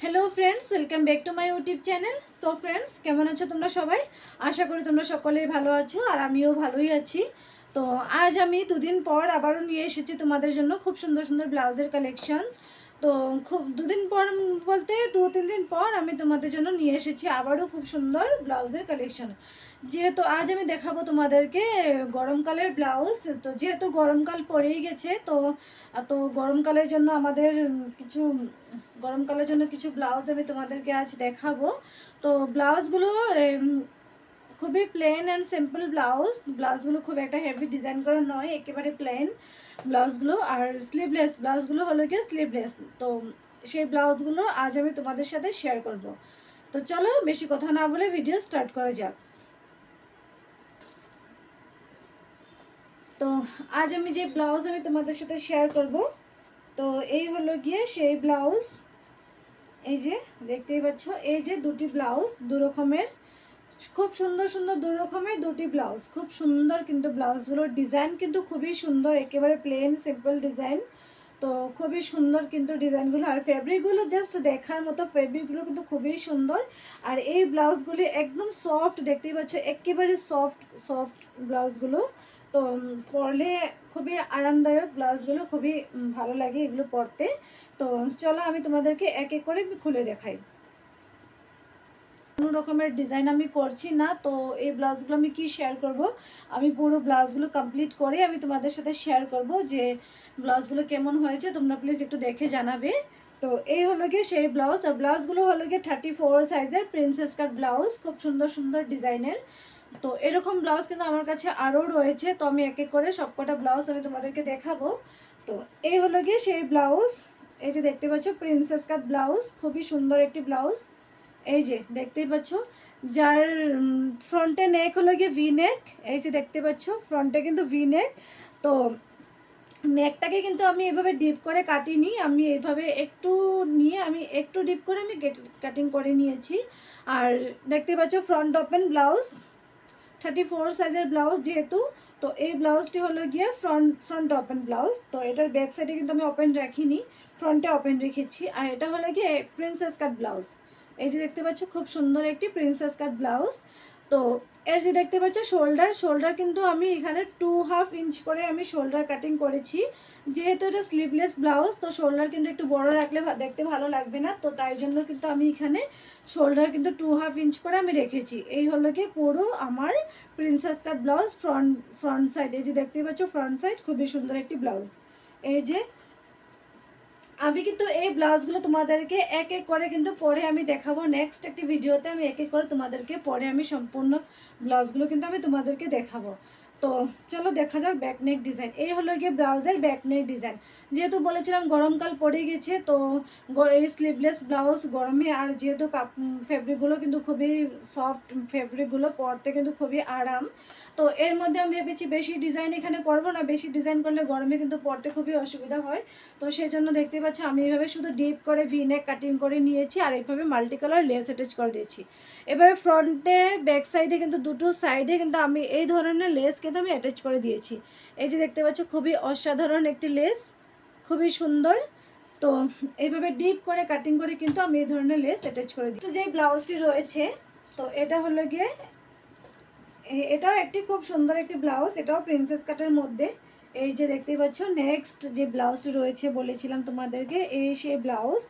Hello friends, welcome back to my YouTube channel. So friends, কেমন আছো তোমরা সবাই? আশা করি তোমরা সকলেই ভালো আছো, আর আমিও ভালোই আছি। তো আজ আমি দুদিন পর আবারও নিয়ে এসেছি তোমাদের জন্য খুব সুন্দর সুন্দর ব্লাউজের কালেকশনস। তো খুব দুদিন পর বলতে 2-3 দিন পর আমি তোমাদের জন্য নিয়ে এসেছি আবারও খুব সুন্দর ব্লাউজের কালেকশন। যেহেতু আজ আমি দেখাবো তোমাদেরকে গরমকালের ব্লাউজ। তো যেহেতু গরমকাল পড়েই গেছে, তো গরমকালের জন্য আমাদের কিছু গরমকালের জন্য কিছু ব্লাউজ আমি তোমাদেরকে আজ দেখাবো। তো ব্লাউজগুলো খুবই প্লেন অ্যান্ড সিম্পল ব্লাউজগুলো খুব একটা হেভি ডিজাইন করা নয়, একেবারে প্লেন ব্লাউজগুলো। আর ব্লাউজগুলো হলো গিয়ে স্লিভলেস। তো সেই ব্লাউজগুলো আজ আমি তোমাদের সাথে শেয়ার করব। তো চলো বেশি কথা না বলে ভিডিও স্টার্ট করা যাক। তো আজ আমি যে ব্লাউজ আমি তোমাদের সাথে শেয়ার করব, তো এই হলো গিয়ে সেই ব্লাউজ। এই যে দেখতেই পাচ্ছ, এই যে দুটি ব্লাউজ, দু রকমের খুব সুন্দর সুন্দর দু রকমের দুটি ব্লাউজ, খুব সুন্দর। কিন্তু ব্লাউজগুলোর ডিজাইন কিন্তু খুবই সুন্দর, একেবারে প্লেন সিম্পল ডিজাইন। তো খুবই সুন্দর কিন্তু ডিজাইনগুলো, আর ফেব্রিকগুলো জাস্ট দেখার মতো, ফেব্রিকগুলো কিন্তু খুবই সুন্দর। আর এই ব্লাউজগুলি একদম সফট, দেখতেই পাচ্ছ একেবারে সফট সফট ব্লাউজগুলো। তো পরলে খুবই আরামদায়ক ব্লাউজগুলো, খুবই ভালো লাগে এগুলো পরতে। তো চলো আমি তোমাদেরকে এক এক করে খুলে দেখাই। কোনো রকমের ডিজাইন আমি করছি না। তো এই ব্লাউজগুলো আমি কি শেয়ার করব, আমি পুরো ব্লাউজগুলো কমপ্লিট করে আমি তোমাদের সাথে শেয়ার করব যে ব্লাউজগুলো কেমন হয়েছে। তোমরা প্লিজ একটু দেখে জানাবে। তো এই হলো গিয়ে সেই ব্লাউজ। আর ব্লাউজগুলো হলো গিয়ে 34 সাইজের প্রিন্সেস কাট ব্লাউজ, খুব সুন্দর সুন্দর ডিজাইনের। তো এরকম ব্লাউজ কিন্তু আমার কাছে আরও রয়েছে। তো আমি এক এক করে সবকটা ব্লাউজ আমি তোমাদেরকে দেখাবো। তো এই হলো গিয়ে সেই ব্লাউজ। এই যে দেখতে পাচ্ছ প্রিন্সেস কাট ব্লাউজ, খুবই সুন্দর একটি ব্লাউজ। এই যে দেখতেই পাচ্ছ, যার ফ্রন্টে নেক হলো গিয়ে ভি নেক। এই যে দেখতে পাচ্ছ ফ্রন্টে কিন্তু ভি নেক। তো নেকটাকে কিন্তু আমি এভাবে ডিপ করে কাটিনি, আমি এইভাবে একটু নিয়ে আমি একটু ডিপ করে আমি কাটিং করে নিয়েছি। আর দেখতে পাচ্ছ ফ্রন্ট ওপেন ব্লাউজ, 34 সাইজের ব্লাউজ যেহেতু। তো এই ব্লাউজটি হলো গিয়ে ফ্রন্ট ওপেন ব্লাউজ। তো এটার ব্যাক সাইডে কিন্তু আমি ওপেন রাখিনি, ফ্রন্টে ওপেন রেখেছি। আর এটা হলো গিয়ে প্রিন্সেস কাট ব্লাউজ। এই যে দেখতে পাচ্ছ খুব সুন্দর একটি প্রিন্সেস কাট ব্লাউজ। তো এর যে দেখতে পাচ্ছ শোল্ডার কিন্তু আমি এখানে 2.5 ইঞ্চ করে আমি শোল্ডার কাটিং করেছি। যেহেতু এটা স্লিভলেস ব্লাউজ, তো শোল্ডার কিন্তু একটু বড় রাখলে দেখতে ভালো লাগবে না। তো তাই জন্য কিন্তু আমি এখানে শোল্ডার কিন্তু 2.5 ইঞ্চ করে আমি রেখেছি। এই হলো কি পুরো আমার প্রিন্সেস কাট ব্লাউজ। ফ্রন্ট সাইড, এই যে দেখতে পাচ্ছ ফ্রন্ট সাইড, খুবই সুন্দর একটি ব্লাউজ। এই যে আমি কিন্তু এই ব্লাউজগুলো তোমাদেরকে এক এক করে কিন্তু পরে আমি দেখাবো, নেক্সট একটি ভিডিওতে আমি এক এক করে তোমাদেরকে পরে আমি সম্পূর্ণ ব্লাউজগুলো কিন্তু আমি তোমাদেরকে দেখাবো। তো চলো দেখা যাক ব্যাক নেক ডিজাইন। এই হলো গিয়ে ব্লাউজের ব্যাক নেক ডিজাইন। যেহেতু বলেছিলাম গরমকাল পড়ে গেছে, তো এই স্লিভলেস ব্লাউজ গরমে, আর যেহেতু ফেব্রিকগুলো কিন্তু খুবই সফট, ফেব্রিকগুলো পরতে কিন্তু খুবই আরাম। তো এর মধ্যে আমি ভেবেছি বেশি ডিজাইন এখানে করবো না, বেশি ডিজাইন করলে গরমে কিন্তু পরতে খুবই অসুবিধা হয়। তো সেই জন্য দেখতে পাচ্ছ আমি এইভাবে শুধু ডিপ করে ভি নেক কাটিং করে নিয়েছি, আর এইভাবে মাল্টি কালার লেস অ্যাটাচ করে দিয়েছি। এভাবে ফ্রন্টে ব্যাক সাইডে কিন্তু দুটো সাইডে কিন্তু আমি এই ধরনের লেস কিন্তু আমি অ্যাটাচ করে দিয়েছি। এই যে দেখতে পাচ্ছ খুবই অসাধারণ একটি লেস, খুবই সুন্দর। তো এইভাবে ডিপ করে কাটিং করে কিন্তু আমি এই ধরনের লেস অ্যাটাচ করে দিই। তো যে ব্লাউজটি রয়েছে, তো এটা হলো গিয়ে এটাও একটি খুব সুন্দর একটি ব্লাউজ, এটাও প্রিন্সেস কাটের মধ্যে। এই যে দেখতেই পাচ্ছ নেক্সট যে ব্লাউজটি রয়েছে বলেছিলাম তোমাদেরকে, এই সেই ব্লাউজ।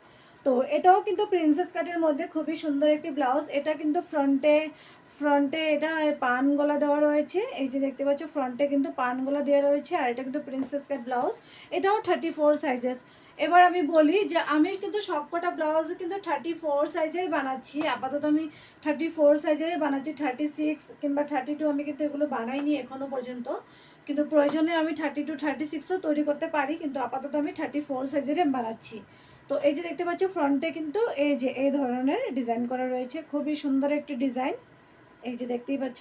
তো এটাও কিন্তু প্রিন্সেস কাটের মধ্যে খুবই সুন্দর একটি ব্লাউজ। এটা কিন্তু ফ্রন্টে এটা পান গলা দেওয়া রয়েছে। এই যে দেখতে পাচ্ছ ফ্রন্টে কিন্তু পান গলা দেওয়া রয়েছে। আর এটা কিন্তু প্রিন্সেস কাট ব্লাউজ, এটাও 34 সাইজেস। এবার আমি বলি যে আমি কিন্তু সবকটা ব্লাউজ কিন্তু 34 সাইজের বানাচ্ছি। আপাতত আমি 34 সাইজেরই বানাচ্ছি, 36 কিংবা 32 আমি কিন্তু এগুলো বানাইনি এখনও পর্যন্ত। কিন্তু প্রয়োজনে আমি 32 36ও তৈরি করতে পারি, কিন্তু আপাতত আমি 34 সাইজেরই বানাচ্ছি। তো এই যে দেখতে পাচ্ছ ফ্রন্টে কিন্তু এই যে এই ধরনের ডিজাইন করা রয়েছে, খুবই সুন্দর একটি ডিজাইন। এই যে দেখতেই পাচ্ছ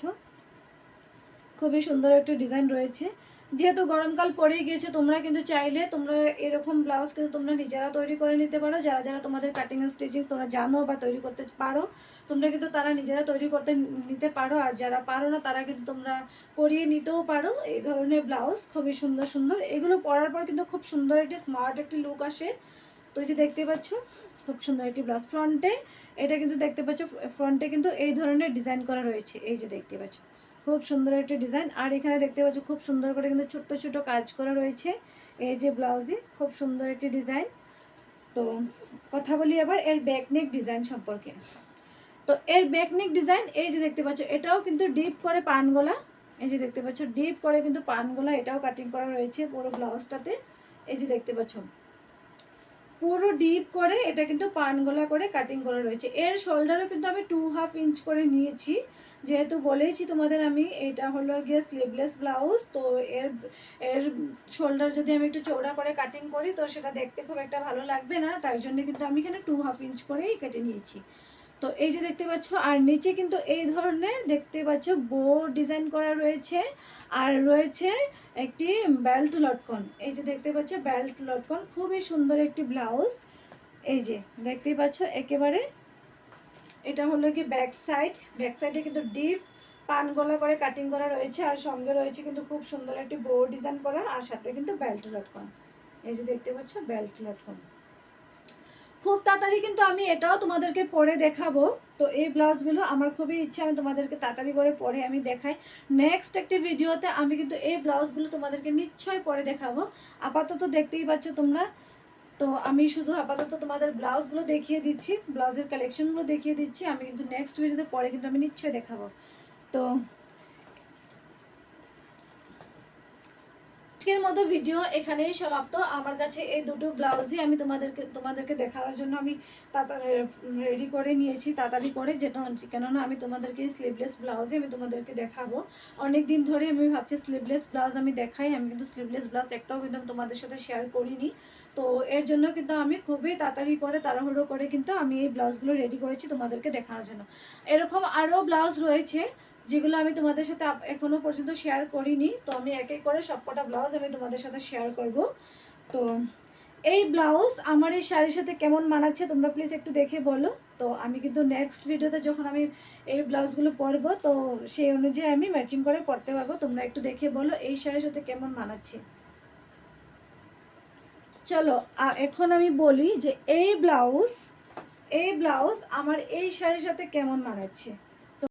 খুবই সুন্দর একটা ডিজাইন রয়েছে। যেহেতু গরমকাল পড়েই গিয়েছে, তোমরা কিন্তু চাইলে তোমরা এরকম ব্লাউজ কিন্তু তোমরা নিজেরা তৈরি করে নিতে পারো। যারা যারা তোমাদের কাটিং অ্যান্ড স্টিচিং তোমরা জানো বা তৈরি করতে পারো, তোমরা কিন্তু তারা নিজেরা তৈরি করতে নিতে পারো। আর যারা পারো না তারা কিন্তু তোমরা করিয়ে নিতেও পারো। এই ধরনের ব্লাউজ খুবই সুন্দর সুন্দর, এগুলো পরার পর কিন্তু খুব সুন্দর একটি স্মার্ট একটি লুক আসে। তো এই যে দেখতে পাচ্ছ খুব সুন্দর একটি ব্লাউজ। ফ্রন্টে এটা কিন্তু দেখতে পাচ্ছ, ফ্রন্টে কিন্তু এই ধরনের ডিজাইন করা রয়েছে, এই যে দেখতে পাচ্ছ খুব সুন্দর একটি ডিজাইন। আর এখানে দেখতে পাচ্ছ খুব সুন্দর করে কিন্তু ছোট্ট ছোট কাজ করা রয়েছে এই যে ব্লাউজে, খুব সুন্দর একটি ডিজাইন। তো কথা বলি এবার এর ব্যাকনেক ডিজাইন সম্পর্কে। তো এর ব্যাকনেক ডিজাইন এই যে দেখতে পাচ্ছ, এটাও কিন্তু ডিপ করে পান গলা, এই যে দেখতে পাচ্ছ ডিপ করে কিন্তু পান গলা, এটাও কাটিং করা রয়েছে পুরো ব্লাউজটাতে। এই যে দেখতে পাচ্ছ পুরো ডিপ করে এটা কিন্তু পান গলা করে কাটিং করা রয়েছে। এর শোল্ডারও কিন্তু আমি 2.5 ইঞ্চ করে নিয়েছি, যেহেতু বলেইছি তোমাদের আমি এটা হলো গিয়ে স্লিভলেস ব্লাউজ। তো এর এর শোল্ডার যদি আমি একটু চওড়া করে কাটিং করি তো সেটা দেখতে খুব একটা ভালো লাগবে না, তার জন্য কিন্তু আমি এখানে 2.5 ইঞ্চ করেই কেটে নিয়েছি। তো এই যে দেখতে পাচ্ছ, আর নিচে কিন্তু এই ধরনের দেখতে পাচ্ছ বো ডিজাইন করা রয়েছে, আর রয়েছে একটি বেল্ট লটকন। এই যে দেখতে পাচ্ছ বেল্ট লটকন, খুবই সুন্দর একটি ব্লাউজ। এই যে দেখতেই পাচ্ছ একেবারে এটা হলো কি ব্যাক সাইড, ব্যাক সাইডে কিন্তু ডিপ পান গলা করে কাটিং করা রয়েছে, আর সঙ্গে রয়েছে কিন্তু খুব সুন্দর একটি বো ডিজাইন করা, আর সাথে কিন্তু বেল্ট লটকন। এই যে দেখতে পাচ্ছ বেল্ট লটকন। খুব তাড়াতাড়ি কিন্তু আমি এটাও তোমাদেরকে পরে দেখাবো। তো এই ব্লাউজগুলো আমার খুবই ইচ্ছা আমি তোমাদেরকে তাড়াতাড়ি করে পরে আমি দেখাই। নেক্সট একটি ভিডিওতে আমি কিন্তু এই ব্লাউজগুলো তোমাদেরকে নিশ্চয়ই পরে দেখাবো। আপাতত দেখতেই পাচ্ছ তোমরা। তো আমি শুধু আপাতত তোমাদের ব্লাউজগুলো দেখিয়ে দিচ্ছি, ব্লাউজের কালেকশনগুলো দেখিয়ে দিচ্ছি। আমি কিন্তু নেক্সট ভিডিওতে পরে কিন্তু আমি নিশ্চয়ই দেখাবো। তো আজকের মতো ভিডিও এখানেই সমাপ্ত। আমার কাছে এই দুটো ব্লাউজই আমি তোমাদেরকে দেখানোর জন্য আমি তাড়াতাড়ি রেডি করে নিয়েছি, তাড়াতাড়ি করে, যেটা কেননা আমি তোমাদেরকে স্লিভলেস ব্লাউজই আমি তোমাদেরকে দেখাবো। অনেক দিন ধরে আমি ভাবছি স্লিভলেস ব্লাউজ আমি দেখাই, আমি কিন্তু স্লিভলেস ব্লাউজ একটাও কিন্তু তোমাদের সাথে শেয়ার করিনি। তো এর জন্য কিন্তু আমি খুবই তাড়াতাড়ি করে তাড়াহুড়ো করে কিন্তু আমি এই ব্লাউজগুলো রেডি করেছি তোমাদেরকে দেখানোর জন্য। এরকম আরও ব্লাউজ রয়েছে যেগুলো আমি তোমাদের সাথে এখনো পর্যন্ত শেয়ার করিনি। তো আমি এক এক করে সবকটা ব্লাউজ আমি তোমাদের সাথে শেয়ার করব। তো এই ব্লাউজ আমার এই শাড়ির সাথে কেমন মানাচ্ছে তোমরা প্লিজ একটু দেখে বলো। তো আমি কিন্তু নেক্সট ভিডিওতে যখন আমি এই ব্লাউজগুলো পরবো তো সেই অনুযায়ী আমি ম্যাচিং করে পরতে পারবো। তোমরা একটু দেখে বলো এই শাড়ির সাথে কেমন মানাচ্ছে। চলো এখন আমি বলি যে এই ব্লাউজ আমার এই শাড়ির সাথে কেমন মানাচ্ছে।